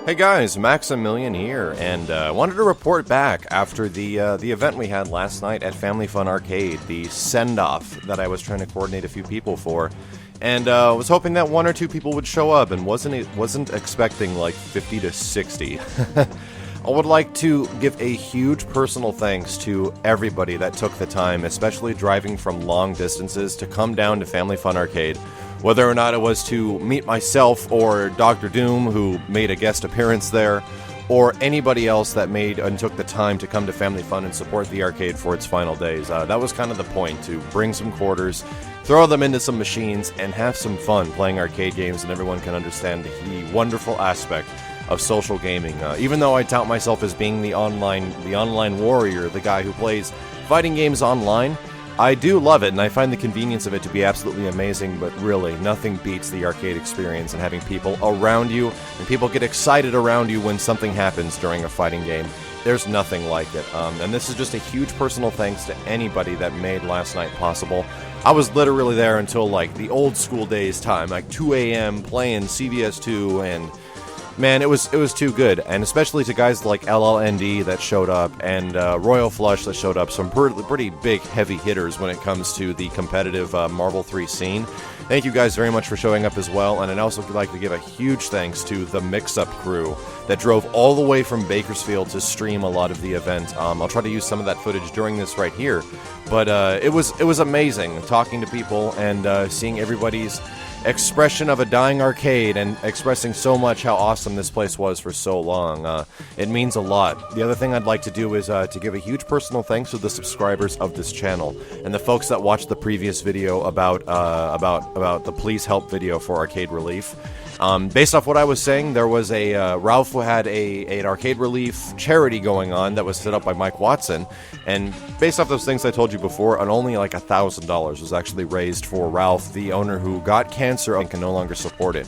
Hey guys, Maximilian here, and wanted to report back after the event we had last night at Family Fun Arcade, the send-off that I was trying to coordinate a few people for, and was hoping that one or two people would show up, and wasn't expecting like 50 to 60. I would like to give a huge personal thanks to everybody that took the time, especially driving from long distances, to come down to Family Fun Arcade. Whether or not it was to meet myself or Dr. Doom, who made a guest appearance there, or anybody else that made and took the time to come to Family Fun and support the arcade for its final days. That was kind of the point, to bring some quarters, throw them into some machines, and have some fun playing arcade games, and everyone can understand the wonderful aspect of social gaming. Even though I tout myself as being the online warrior, the guy who plays fighting games online, I do love it, and I find the convenience of it to be absolutely amazing, but really, nothing beats the arcade experience and having people around you, and people get excited around you when something happens during a fighting game. There's nothing like it, and this is just a huge personal thanks to anybody that made last night possible. I was literally there until, like, the old school days time, like 2 a.m. playing CVS2, and man, it was too good, and especially to guys like LLND that showed up, and Royal Flush that showed up, some pretty big heavy hitters when it comes to the competitive Marvel 3 scene. Thank you guys very much for showing up as well, and I'd also like to give a huge thanks to the Mix-Up crew that drove all the way from Bakersfield to stream a lot of the event. I'll try to use some of that footage during this right here, but it was amazing talking to people and seeing everybody's expression of a dying arcade and expressing so much how awesome this place was for so long. It means a lot. The other thing I'd like to do is to give a huge personal thanks to the subscribers of this channel and the folks that watched the previous video about the Please Help video for Arcade Relief. Based off what I was saying, there was Ralph had an Arcade Relief charity going on that was set up by Mike Watson, and based off those things I told you before, and only like $1,000 was actually raised for Ralph, the owner who got cancer and can no longer support it.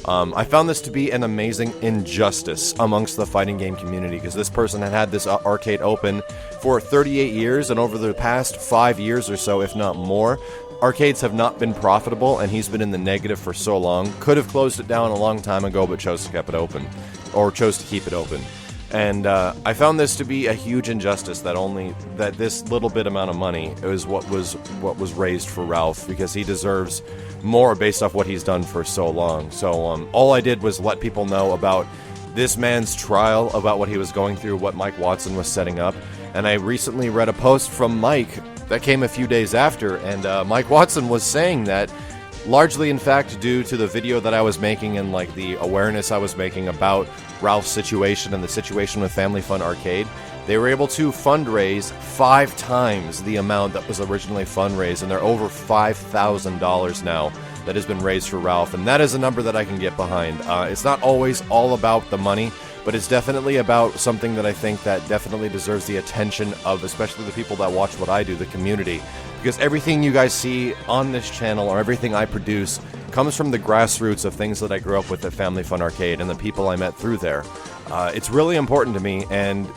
I found this to be an amazing injustice amongst the fighting game community, because this person had this arcade open for 38 years, and over the past 5 years or so, if not more, arcades have not been profitable, and he's been in the negative for so long. Could have closed it down a long time ago, but chose to keep it open, or chose to keep it open. And I found this to be a huge injustice that this little bit amount of money is what was raised for Ralph, because he deserves more based off what he's done for so long. So all I did was let people know about this man's trial, about what he was going through, what Mike Watson was setting up. And I recently read a post from Mike that came a few days after, and Mike Watson was saying that largely, in fact, due to the video that I was making and like the awareness I was making about Ralph's situation and the situation with Family Fun Arcade, they were able to fundraise 5 times the amount that was originally fundraised, and they're over $5,000 now that has been raised for Ralph, and that is a number that I can get behind. It's not always all about the money, but it's definitely about something that I think that definitely deserves the attention of especially the people that watch what I do, the community. Because everything you guys see on this channel, or everything I produce, comes from the grassroots of things that I grew up with at Family Fun Arcade and the people I met through there. It's really important to me, and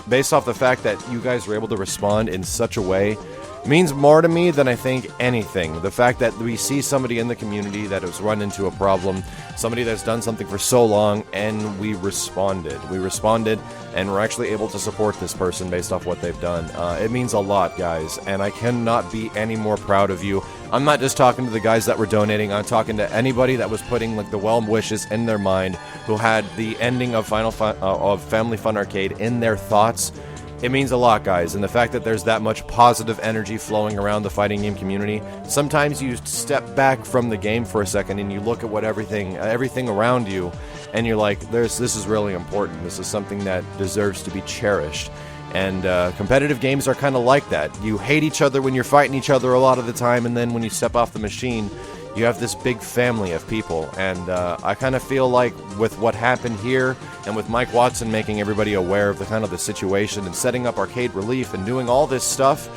based off the fact that you guys were able to respond in such a way, means more to me than I think anything. The fact that we see somebody in the community that has run into a problem, somebody that's done something for so long, and we responded. We responded, and we're actually able to support this person based off what they've done. It means a lot, guys, and I cannot be any more proud of you. I'm not just talking to the guys that were donating, I'm talking to anybody that was putting like the well wishes in their mind, who had the ending of Family Fun Arcade in their thoughts. It means a lot, guys, and the fact that there's that much positive energy flowing around the fighting game community, sometimes you step back from the game for a second and you look at what everything around you, and you're like, this is really important. This is something that deserves to be cherished. And competitive games are kind of like that. You hate each other when you're fighting each other a lot of the time, and then when you step off the machine, you have this big family of people. And I kind of feel like with what happened here, and with Mike Watson making everybody aware of the situation and setting up Arcade Relief and doing all this stuff,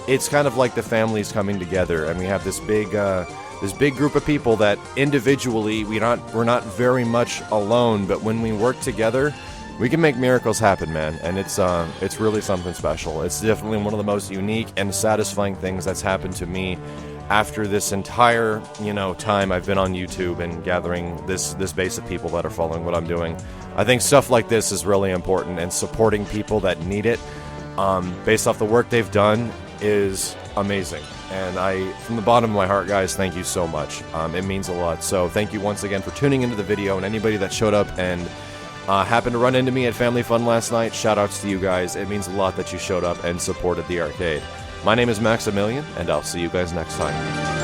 it's kind of like the family's coming together, and we have this big group of people that individually we're not very much alone, but when we work together, we can make miracles happen, man. And it's really something special. It's definitely one of the most unique and satisfying things that's happened to me after this entire, time I've been on YouTube and gathering this base of people that are following what I'm doing. I think stuff like this is really important, and supporting people that need it, based off the work they've done, is amazing. And from the bottom of my heart, guys, thank you so much. It means a lot. So thank you once again for tuning into the video, and anybody that showed up and happened to run into me at Family Fun last night, shout outs to you guys. It means a lot that you showed up and supported the arcade. My name is Maximilian, and I'll see you guys next time.